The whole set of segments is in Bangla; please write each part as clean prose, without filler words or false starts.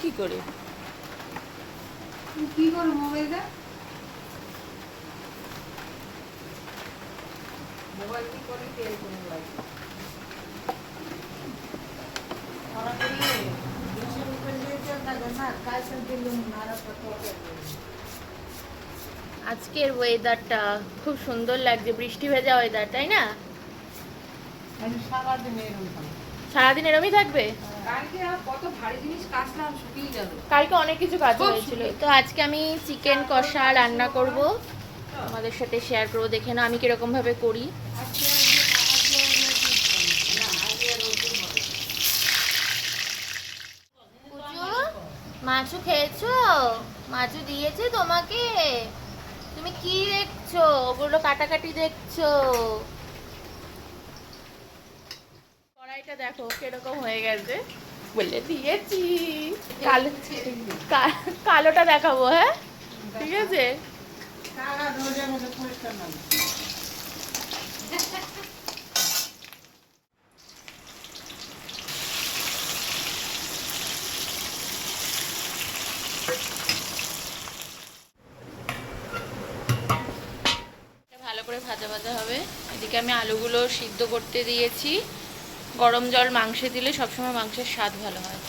কি করে? কি করে মোবাইলটা মোবাইল কি করে তেল করে লাগে ওরা করে দুশো রুপিয়া দিয়ে চলতে না কাজ দিল নারা কত আজকের ওয়েদারটা খুব সুন্দর লাগছে, বৃষ্টি ভেজা ওয়েদার, তাই না? আমি সারাদিন এরকম সারাদিন এরমই থাকবে। কালকে কত ভারী জিনিস কাটলাম শুকিয়ে গেল। কালকে অনেক কিছু কাজ হয়েছিল। তো আজকে আমি চিকেন কষা রান্না করব, আমাদের সাথে শেয়ার করবো, দেখে না আমি কিরকম ভাবে করি। মাছু খেয়েছো? মাছু দিয়েছে তোমাকে? তুমি কি দেখছো? ওগুলো কাটাকাটি দেখছো? কড়াইটা দেখো কিরকম হয়ে গেছে, বলে দিয়েছি। কালোটা দেখাবো, হ্যাঁ ঠিক আছে। ভালো করে ভাজা ভাজা হবে। এদিকে আমি আলুগুলো সিদ্ধ করতে দিয়েছি। গরম জল মাংসে দিলে সবসময় মাংসের স্বাদ ভালো হয়।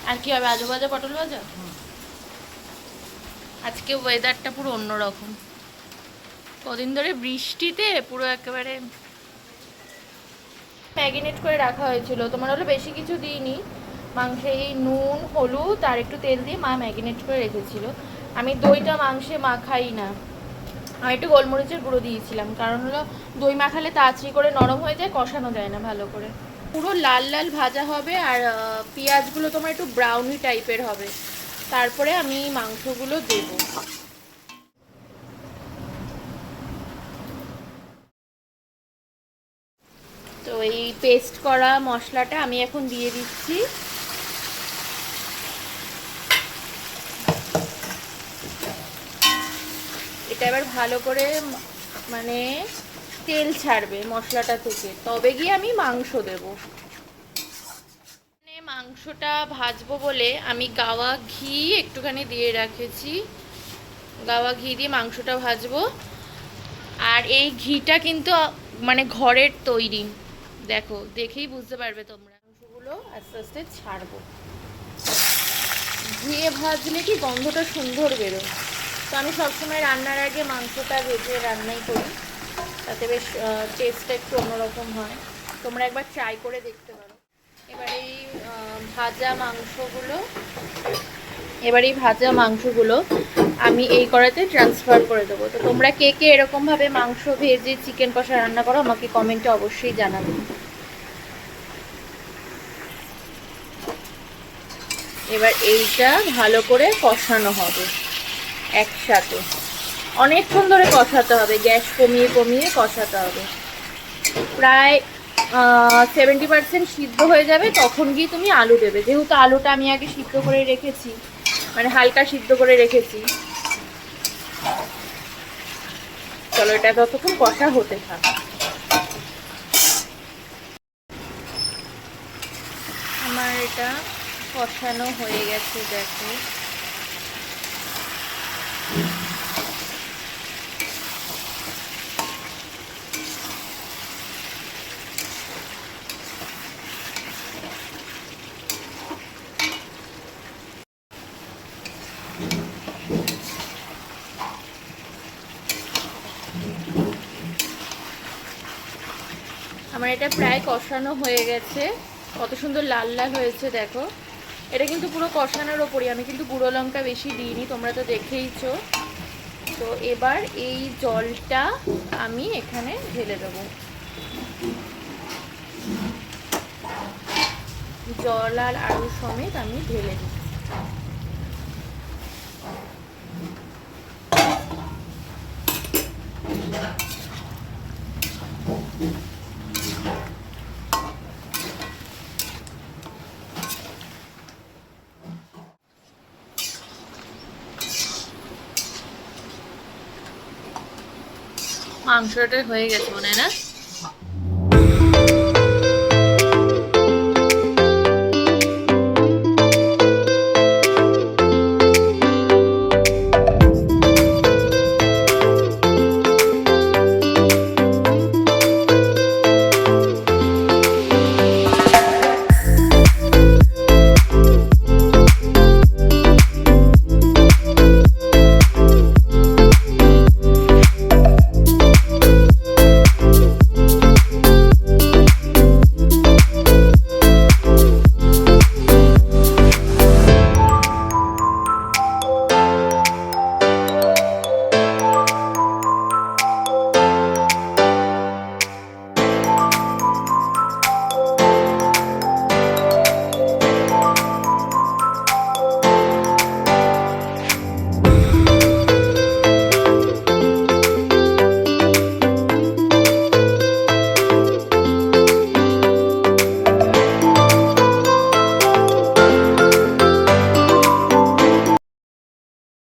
আর কি হবে? আলু ভাজা, পটল ভাজা। আজকে ওয়েদারটা পুরো অন্যরকম। কদিন ধরে বৃষ্টিতে পুরো একেবারে ম্যাগিনেট করে রাখা হয়েছিল। তোমার হলো বেশি কিছু দিইনি, মাংসে এই নুন হলুদ আর একটু তেল দিয়ে মা ম্যাগিনেট করে রেখেছিল। আমি দইটা মাংসে মাখাই না, আমি একটু গোলমরিচের গুঁড়ো দিয়েছিলাম, কারণ হলো দই মাখালে তাড়াতাড়ি করে নরম হয়ে যায়, কষানো যায় না ভালো করে। পুরো লাল লাল ভাজা হবে, আর পেঁয়াজগুলো তোমার একটু ব্রাউনি টাইপের হবে, তারপরে আমি মাংসগুলো দেবো। তো এই পেস্ট করা মশলাটা আমি এখন দিয়ে দিচ্ছি। এটা এবার ভালো করে মানে তেল ছাড়বে মশলাটা থেকে, তবে গিয়ে আমি মাংস দেব। মাংসটা ভাজবো বলে আমি গাওয়া ঘি একটুখানি দিয়ে রেখেছি, গাওয়া ঘি দিয়ে মাংসটা ভাজবো। আর এই ঘিটা কিন্তু মানে ঘরের তৈরি, দেখো দেখেই বুঝতে পারবে তোমরা। মাংসগুলো আস্তে আস্তে ছাড়বো, ঘিয়ে ভাজলে কি গন্ধটা সুন্দর বেরোয়। তো আমি সবসময় রান্নার আগে মাংসটা ভেজে রান্নাই করি, তাতে বেশ টেস্টটা একটু অন্যরকম হয়। তোমরা একবার ট্রাই করে দেখতে পারো। এবার এই ভাজা মাংসগুলো আমি এই কড়াইতে ট্রান্সফার করে দেবো। তো তোমরা কে কে এরকমভাবে মাংস ভেজে চিকেন কষা রান্না করো আমাকে কমেন্টে অবশ্যই জানাবে। এবার এইটা ভালো করে কষানো হবে একসাথে, অনেকক্ষণ ধরে কষাতে হবে, গ্যাস কমিয়ে কমিয়ে কষাতে হবে। প্রায় 70% সিদ্ধ হয়ে যাবে, তখন গিয়ে তুমি আলু দেবে। যেহেতু আলুটা আমি আগে সিদ্ধ করে রেখেছি, মানে হালকা সিদ্ধ করে রেখেছি। চলো এটা ততক্ষণ কষা হতে থাক। আমার এটা কষানো হয়ে গেছে, দেখো। আমার এটা প্রায় কষানো হয়ে গেছে, কত সুন্দর লাল লাল হয়েছে দেখো। এটা কিন্তু পুরো কষানোর ওপরই, আমি কিন্তু গুঁড়ো লঙ্কা বেশি দিইনি, তোমরা তো দেখেইছো। তো এবার এই জলটা আমি এখানে ঢেলে দেবো, জল আর আলু সমেত আমি ঢেলে দিই। মাংসটা হয়ে গেছে মনে হয় না?